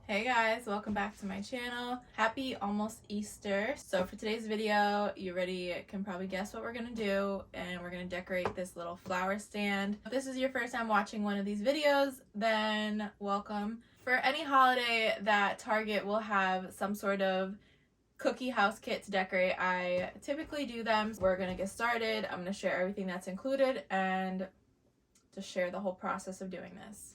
Hey guys, welcome back to my channel. Happy almost Easter. So for today's video, you already can probably guess what we're gonna do, and we're gonna decorate this little flower stand. If this is your first time watching one of these videos, then welcome. For any holiday that Target will have some sort of cookie house kit to decorate, I typically do them. We're gonna get started. I'm gonna share everything that's included and just share the whole process of doing this.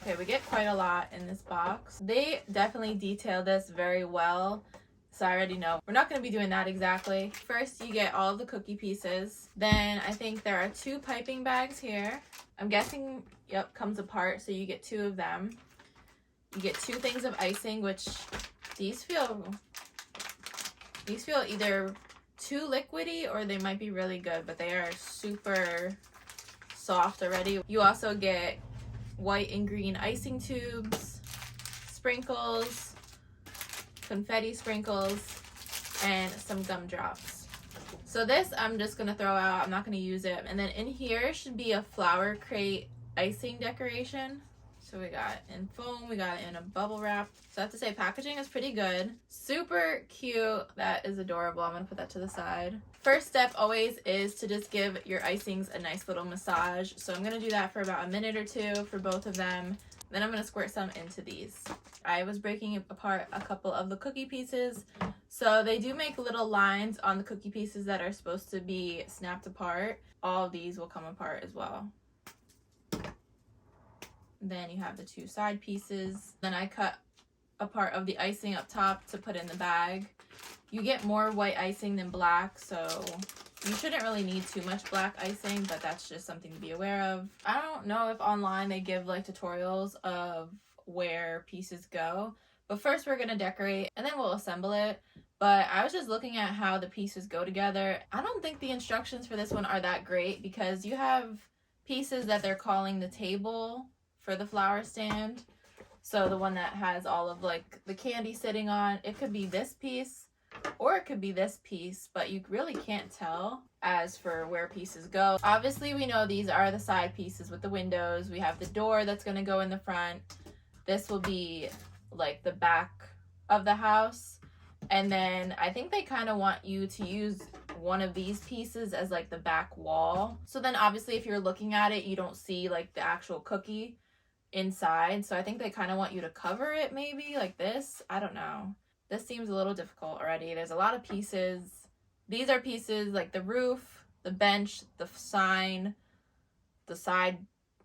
Okay, we get quite a lot in this box. They definitely detail this very well, so I already know we're not going to be doing that exactly. First, you get all of the cookie pieces. Then I think there are 2 piping bags here. I'm guessing, yep, comes apart, so you get 2 of them. You get 2 things of icing, which these feel either too liquidy or they might be really good, but they are super soft already. You also get white and green icing tubes, sprinkles, confetti sprinkles, and some gumdrops. So this I'm just gonna throw out. I'm not gonna use it. And then in here should be a flower crate icing decoration. So we got it in foam, we got it in a bubble wrap. So I have to say, packaging is pretty good. Super cute. That is adorable. I'm gonna put that to the side. First step always is to just give your icings a nice little massage. So I'm gonna do that for about a minute or 2 for both of them. Then I'm gonna squirt some into these. I was breaking apart a couple of the cookie pieces. So they do make little lines on the cookie pieces that are supposed to be snapped apart. All of these will come apart as well. Then you have the 2 side pieces. Then I cut a part of the icing up top to put in the bag. You get more white icing than black, so you shouldn't really need too much black icing, but that's just something to be aware of. I don't know if online they give like tutorials of where pieces go, but first we're gonna decorate and then we'll assemble it. But I was just looking at how the pieces go together. I don't think the instructions for this one are that great, because you have pieces that they're calling the table for the flower stand. So the one that has all of like the candy sitting on, it could be this piece or it could be this piece, but you really can't tell as for where pieces go. Obviously we know these are the side pieces with the windows. We have the door that's going to go in the front. This will be like the back of the house. And then I think they kind of want you to use one of these pieces as like the back wall. So then obviously if you're looking at it, you don't see like the actual cookie inside. So I think they kind of want you to cover it maybe like this. I don't know. This seems a little difficult already. There's a lot of pieces. These are pieces like the roof, the bench, the sign, the side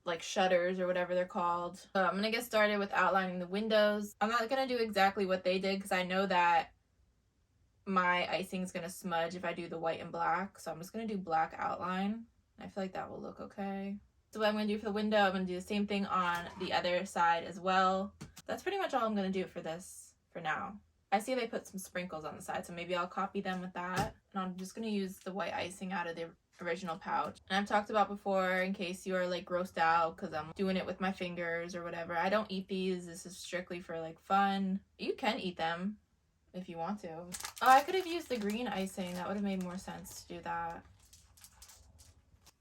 like shutters or whatever they're called. So I'm gonna get started with outlining the windows. I'm not gonna do exactly what they did because I know that my icing is gonna smudge if I do the white and black. So I'm just gonna do black outline. I feel like that will look okay. So what I'm going to do for the window, I'm going to do the same thing on the other side as well. That's pretty much all I'm going to do for this for now. I see they put some sprinkles on the side, so maybe I'll copy them with that. And I'm just going to use the white icing out of the original pouch. And I've talked about before, in case you are like grossed out because I'm doing it with my fingers or whatever, I don't eat these. This is strictly for like fun. You can eat them if you want to. Oh, I could have used the green icing. That would have made more sense to do that.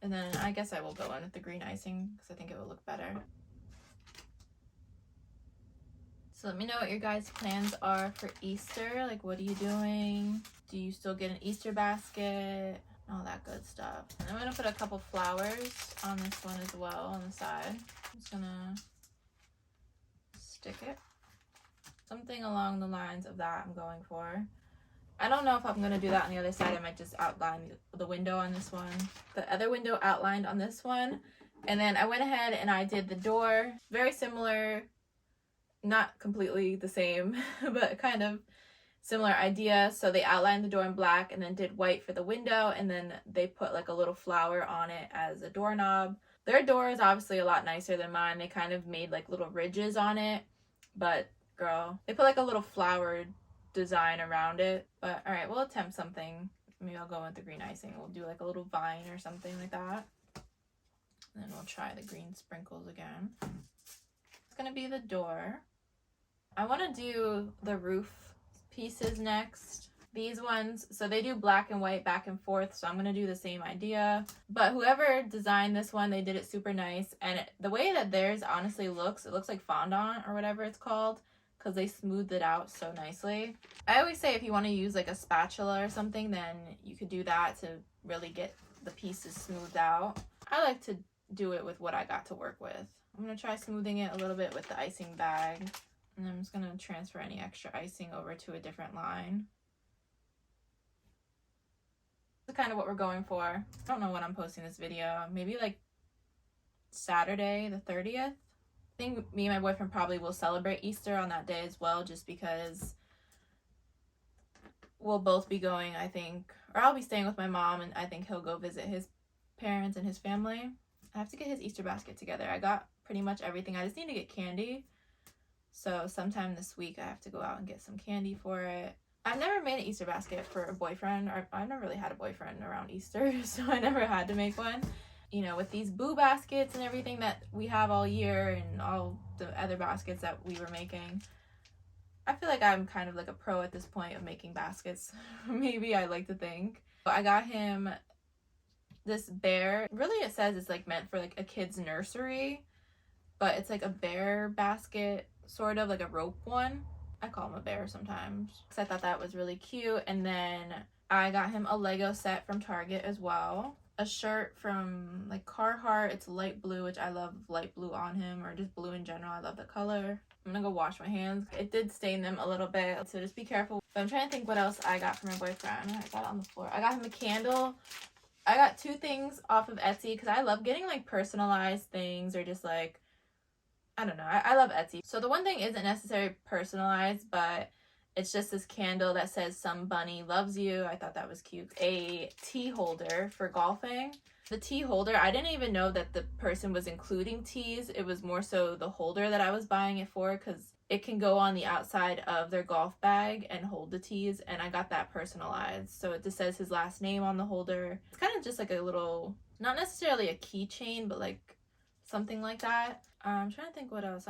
And then I guess I will go in with the green icing because I think it will look better. So let me know what your guys' plans are for Easter. Like, what are you doing? Do you still get an Easter basket? All that good stuff. And I'm going to put a couple flowers on this one as well on the side. I'm just going to stick it. Something along the lines of that I'm going for. I don't know if I'm going to do that on the other side. I might just outline the window on this one. The other window outlined on this one. And then I went ahead and I did the door. Very similar, not completely the same, but kind of similar idea. So they outlined the door in black and then did white for the window. And then they put like a little flower on it as a doorknob. Their door is obviously a lot nicer than mine. They kind of made like little ridges on it. But girl, they put like a little flower design around it. But all right, we'll attempt something. Maybe I'll go with the green icing. We'll do like a little vine or something like that. And then we'll try the green sprinkles again. It's gonna be the door. I want to do the roof pieces next. these ones, so they do black and white back and forth, so I'm gonna do the same idea. But whoever designed this one, they did it super nice, and the way that theirs honestly looks, it looks like fondant or whatever it's called, because they smoothed it out so nicely. I always say if you want to use like a spatula or something, then you could do that to really get the pieces smoothed out. I like to do it with what I got to work with. I'm gonna try smoothing it a little bit with the icing bag, and I'm just gonna transfer any extra icing over to a different line. That's kind of what we're going for. I don't know when I'm posting this video. Maybe like Saturday the 30th. I think me and my boyfriend probably will celebrate Easter on that day as well, just because we'll both be going, I think, or I'll be staying with my mom, and I think he'll go visit his parents and his family. I have to get his Easter basket together. I got pretty much everything. I just need to get candy. So sometime this week I have to go out and get some candy for it. I've never made an Easter basket for a boyfriend. I've never really had a boyfriend around Easter, so I never had to make one. You know, with these boo baskets and everything that we have all year and all the other baskets that we were making, I feel like I'm kind of like a pro at this point of making baskets. Maybe I like to think. But I got him this bear. Really, it says it's like meant for like a kid's nursery, but it's like a bear basket, sort of like a rope one. I call him a bear sometimes because I thought that was really cute. And then I got him a Lego set from Target as well. A shirt from like Carhartt. It's light blue, which I love light blue on him, or just blue in general. I love the color. I'm gonna go wash my hands. It did stain them a little bit, so just be careful. But I'm trying to think what else I got for my boyfriend. I got it on the floor. I got him a candle. I got 2 things off of Etsy because I love getting like personalized things, or just like, I don't know. I love Etsy. So the one thing isn't necessarily personalized, but it's just this candle that says "Some bunny loves you." I thought that was cute. A tea holder for golfing. The tea holder, I didn't even know that the person was including teas. It was more so the holder that I was buying it for, because it can go on the outside of their golf bag and hold the teas, and I got that personalized. So it just says his last name on the holder. It's kind of just like a little, not necessarily a keychain, but like something like that. I'm trying to think what else.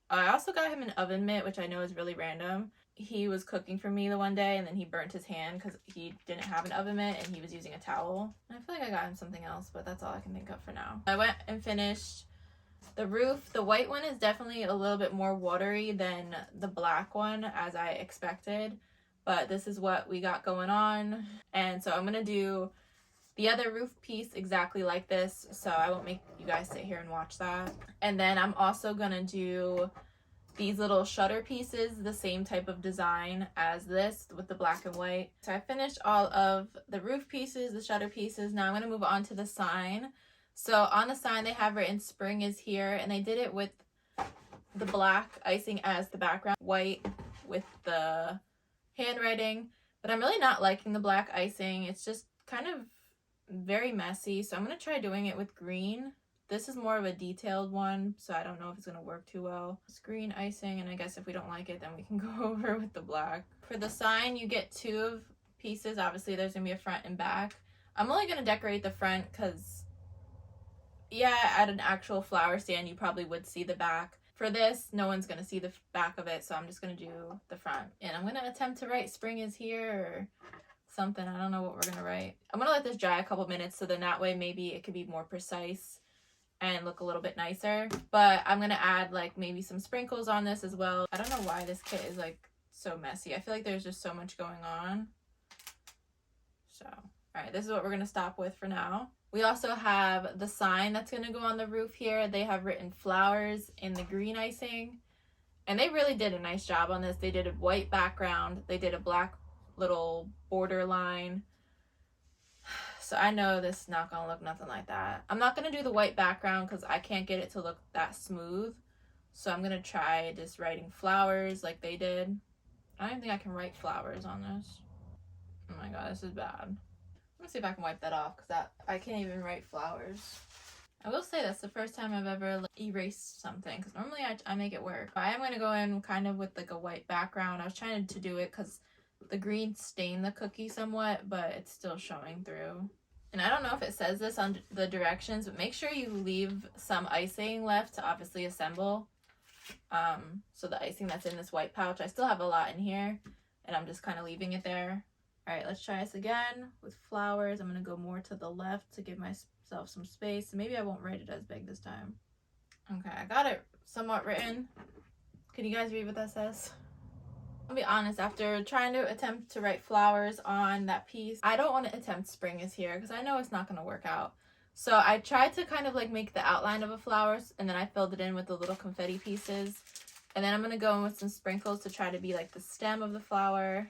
I also got him an oven mitt, which I know is really random. He was cooking for me the one day, and then he burnt his hand because he didn't have an oven mitt and he was using a towel. And I feel like I got him something else, but that's all I can think of for now. I went and finished the roof. The white one is definitely a little bit more watery than the black one, as I expected, but this is what we got going on. And so I'm gonna do the other roof piece exactly like this, so I won't make you guys sit here and watch that. And then I'm also gonna do these little shutter pieces, the same type of design as this with the black and white. So I finished all of the roof pieces, the shutter pieces. Now I'm going to move on to the sign. So on the sign they have written "Spring is here," and they did it with the black icing as the background, white with the handwriting. But I'm really not liking the black icing. It's just kind of very messy, so I'm going to try doing it with green. This is more of a detailed one, so I don't know if it's going to work too well. It's green icing, and I guess if we don't like it, then we can go over with the black. For the sign, you get 2 pieces. Obviously, there's going to be a front and back. I'm only going to decorate the front because, yeah, at an actual flower stand, you probably would see the back. For this, no one's going to see the back of it, so I'm just going to do the front. And I'm going to attempt to write "Spring is here" or something. I don't know what we're going to write. I'm going to let this dry a couple minutes, so then that way maybe it could be more precise and look a little bit nicer. But I'm gonna add like maybe some sprinkles on this as well. I don't know why this kit is like so messy. I feel like there's just so much going on. So, all right, this is what we're gonna stop with for now. We also have the sign that's gonna go on the roof here. They have written "flowers" in the green icing, and they really did a nice job on this. They did a white background, they did a black little border line. So I know this is not gonna look nothing like that. I'm not gonna do the white background because I can't get it to look that smooth. So I'm gonna try just writing "flowers" like they did. I don't think I can write "flowers" on this. Oh my god, this is bad. I'm gonna see if I can wipe that off because I can't even write "flowers." I will say that's the first time I've ever erased something, because normally I make it work. I am gonna go in kind of with like a white background. I was trying to do it because the green stained the cookie somewhat, but it's still showing through. And I don't know if it says this on the directions, but make sure you leave some icing left to obviously assemble. So the icing that's in this white pouch, I still have a lot in here, and I'm just kind of leaving it there. All right, let's try this again with flowers. I'm going to go more to the left to give myself some space. Maybe I won't write it as big this time. Okay, I got it somewhat written. Can you guys read what that says? I'll be honest, after trying to attempt to write flowers on that piece, I don't want to attempt spring is here because I know it's not going to work out. So I tried to kind of like make the outline of a flower, and then I filled it in with the little confetti pieces. And then I'm going to go in with some sprinkles to try to be like the stem of the flower.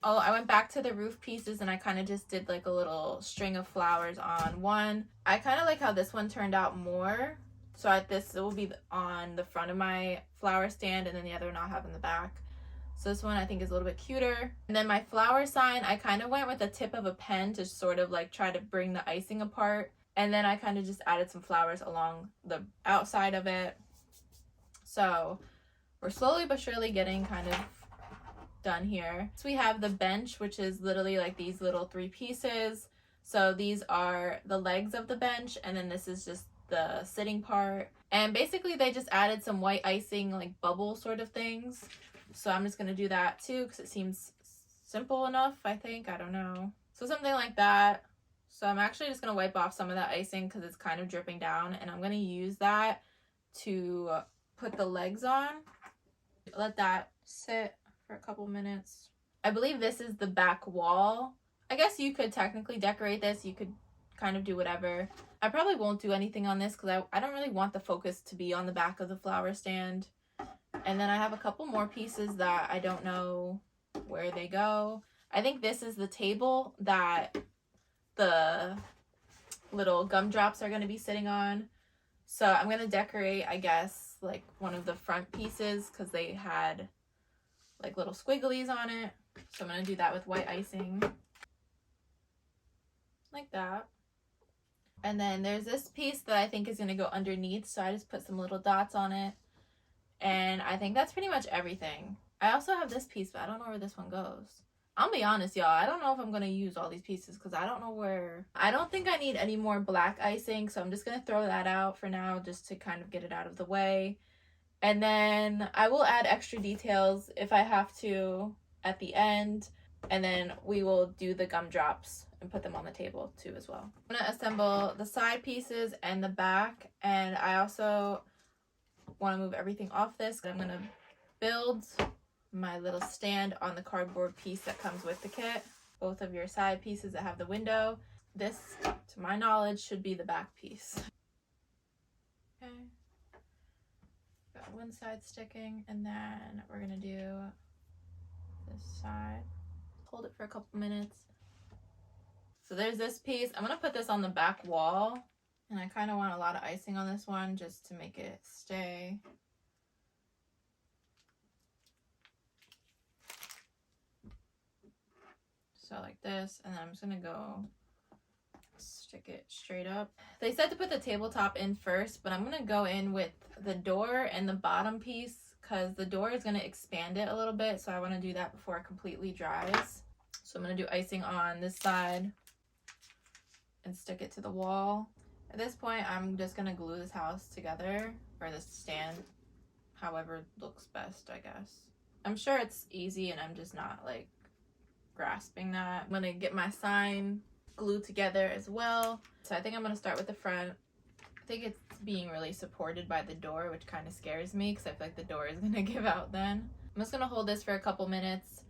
Oh, I went back to the roof pieces and I kind of just did like a little string of flowers on one. I kind of like how this one turned out more. So this will be on the front of my flower stand, and then the other one I'll have in the back. So this one I think is a little bit cuter. And then my flower sign, I kind of went with the tip of a pen to sort of like try to bring the icing apart. And then I kind of just added some flowers along the outside of it. So we're slowly but surely getting kind of done here. So we have the bench, which is literally like these little 3 pieces. So these are the legs of the bench, and then this is just the sitting part. And basically they just added some white icing, like bubble sort of things. So I'm just going to do that too because it seems simple enough, I think. I don't know. So something like that. So I'm actually just going to wipe off some of that icing because it's kind of dripping down. And I'm going to use that to put the legs on. Let that sit for a couple minutes. I believe this is the back wall. I guess you could technically decorate this. You could kind of do whatever. I probably won't do anything on this because I don't really want the focus to be on the back of the flower stand. And then I have a couple more pieces that I don't know where they go. I think this is the table that the little gumdrops are going to be sitting on. So I'm going to decorate, I guess, like one of the front pieces because they had like little squigglies on it. So I'm going to do that with white icing. Like that. And then there's this piece that I think is going to go underneath. So I just put some little dots on it. And I think that's pretty much everything. I also have this piece, but I don't know where this one goes. I'll be honest, y'all. I don't know if I'm going to use all these pieces because I don't know where. I don't think I need any more black icing. So I'm just going to throw that out for now just to kind of get it out of the way. And then I will add extra details if I have to at the end. And then we will do the gumdrops and put them on the table too as well. I'm going to assemble the side pieces and the back. And I also want to move everything off this. I'm going to build my little stand on the cardboard piece that comes with the kit. Both of your side pieces that have the window. This, to my knowledge, should be the back piece. Okay. Got one side sticking, and then we're going to do this side. Hold it for a couple minutes. So there's this piece. I'm going to put this on the back wall. And I kind of want a lot of icing on this one just to make it stay. So like this, and then I'm just going to go stick it straight up. They said to put the tabletop in first, but I'm going to go in with the door and the bottom piece because the door is going to expand it a little bit. So I want to do that before it completely dries. So I'm going to do icing on this side and stick it to the wall. At this point, I'm just going to glue this house together, or this stand, however looks best, I guess. I'm sure it's easy and I'm just not like grasping that. I'm going to get my sign glued together as well. So I think I'm going to start with the front. I think it's being really supported by the door, which kind of scares me because I feel like the door is going to give out then. I'm just going to hold this for a couple minutes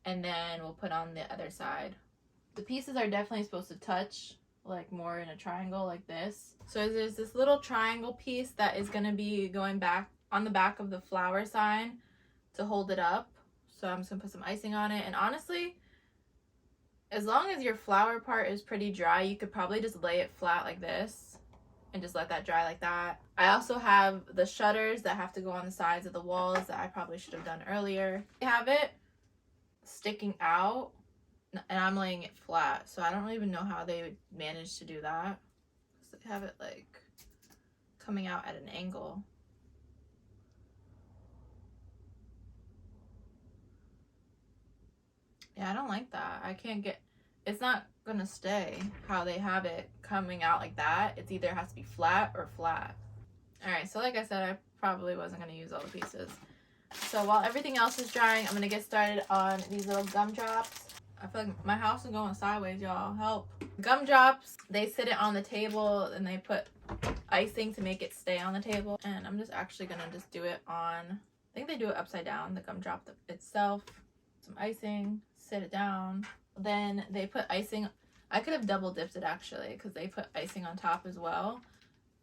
and then we'll put on the other side. The pieces are definitely supposed to touch like more in a triangle like this. So there's this little triangle piece that is going to be going back on the back of the flower sign to hold it up. So I'm just going to put some icing on it. And honestly, as long as your flower part is pretty dry, you could probably just lay it flat like this and just let that dry like that. I also have the shutters that have to go on the sides of the walls that I probably should have done earlier. I have it sticking out and I'm laying it flat, so I don't even know how they would manage to do that. So they have it like coming out at an angle. Yeah, I don't like that. I can't get, it's not gonna stay how they have it coming out like that. It's either has to be flat or flat. All right, so like I said, I probably wasn't gonna use all the pieces. So while everything else is drying, I'm gonna get started on these little gumdrops. I feel like my house is going sideways, y'all. Help. Gumdrops, they sit it on the table and they put icing to make it stay on the table. And I'm just actually gonna just do it on, I think they do it upside down, the gumdrop itself. Some icing, sit it down. Then they put icing, I could have double dipped it actually, because they put icing on top as well.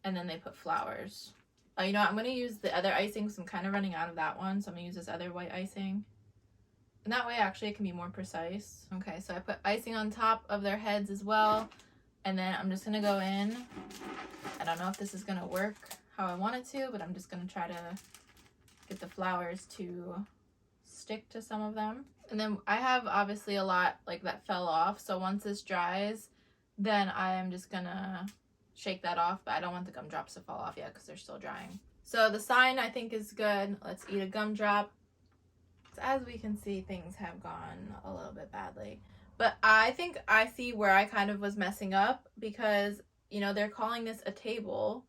And then they put flowers. You know what, I'm gonna use the other icing because I'm kind of running out of that one. So I'm gonna use this other white icing. And that way actually it can be more precise. Okay, so I put icing on top of their heads as well. And then I'm just gonna go in. I don't know if this is gonna work how I want it to, but I'm just gonna try to get the flowers to stick to some of them. And then I have obviously a lot like that fell off. So once this dries, then I am just gonna shake that off, but I don't want the gumdrops to fall off yet because they're still drying. So the sign I think is good. Let's eat a gumdrop. As we can see, things have gone a little bit badly. But I think I see where I kind of was messing up because, you know, they're calling this a table.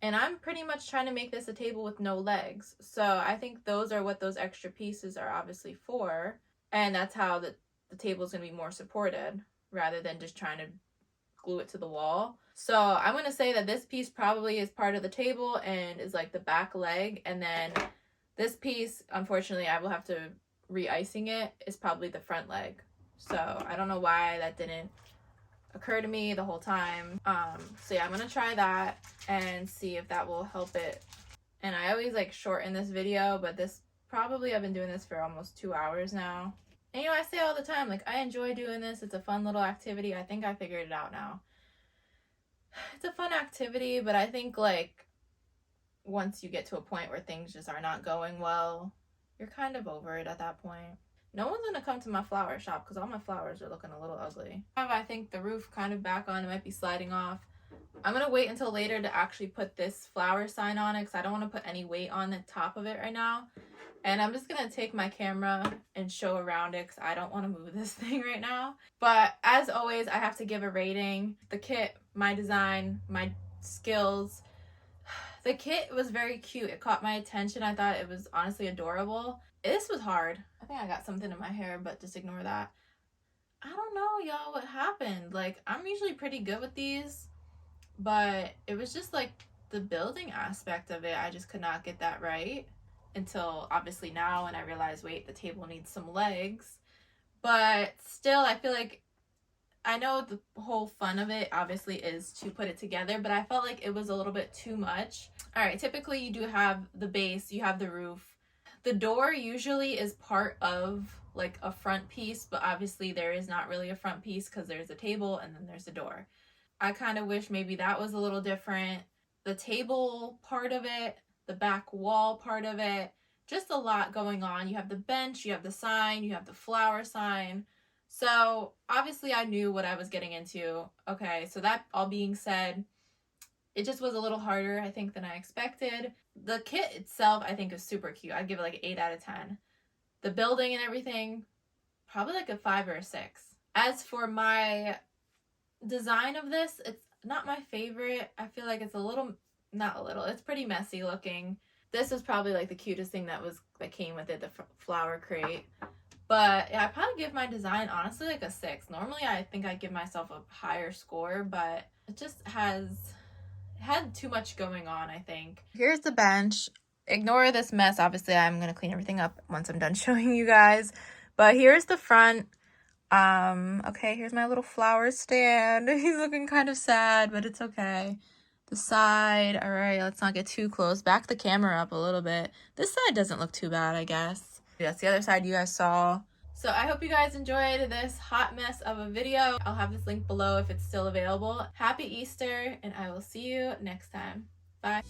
And I'm pretty much trying to make this a table with no legs. So I think those are what those extra pieces are obviously for. And that's how the table is going to be more supported rather than just trying to glue it to the wall. So I'm going to say that this piece probably is part of the table and is like the back leg. And then this piece, unfortunately, I will have to re-icing it, is probably the front leg. So I don't know why that didn't occur to me the whole time. So yeah, I'm gonna try that and see if that will help it. And I always like shorten this video, but this probably, I've been doing this for almost 2 hours now. And you know, I say all the time, like, I enjoy doing this. It's a fun little activity. I think I figured it out now. It's a fun activity, but I think like once you get to a point where things just are not going well, you're kind of over it at that point. No one's gonna come to my flower shop because all my flowers are looking a little ugly. I think the roof kind of back on. It might be sliding off. I'm gonna wait until later to actually put this flower sign on it because I don't want to put any weight on the top of it right now. And I'm just gonna take my camera and show around it because I don't want to move this thing right now. But as always, I have to give a rating. The kit, my design, my skills. The kit was very cute. It caught my attention. I thought it was honestly adorable. This was hard. I think I got something in my hair, but just ignore that. I don't know, y'all, what happened. Like, I'm usually pretty good with these, but it was just like the building aspect of it. I just could not get that right until obviously now when I realized, wait, the table needs some legs. But still, I feel like, I know the whole fun of it obviously is to put it together, but I felt like it was a little bit too much. All right, typically you do have the base, you have the roof. The door usually is part of like a front piece, but obviously there is not really a front piece because there's a table and then there's the door. I kind of wish maybe that was a little different. The table part of it, the back wall part of it, just a lot going on. You have the bench, you have the sign, you have the flower sign. So obviously I knew what I was getting into. Okay, so that all being said, it just was a little harder, I think, than I expected. The kit itself, I think, is super cute. I'd give it like an 8 out of 10. The building and everything, probably like a 5 or a 6. As for my design of this, it's not my favorite. I feel like it's a little, not a little, it's pretty messy looking. This is probably like the cutest thing that came with it, the flower crate. But yeah, I'd probably give my design, honestly, like a 6. Normally, I think I'd give myself a higher score, but it just had too much going on, I think. Here's the bench. Ignore this mess. Obviously, I'm going to clean everything up once I'm done showing you guys. But here's the front. Okay, here's my little flower stand. He's looking kind of sad, but it's okay. The side. All right, let's not get too close. Back the camera up a little bit. This side doesn't look too bad, I guess. That's the other side you guys saw. So I hope you guys enjoyed this hot mess of a video. I'll have this link below if it's still available. Happy Easter, and I will see you next time. Bye.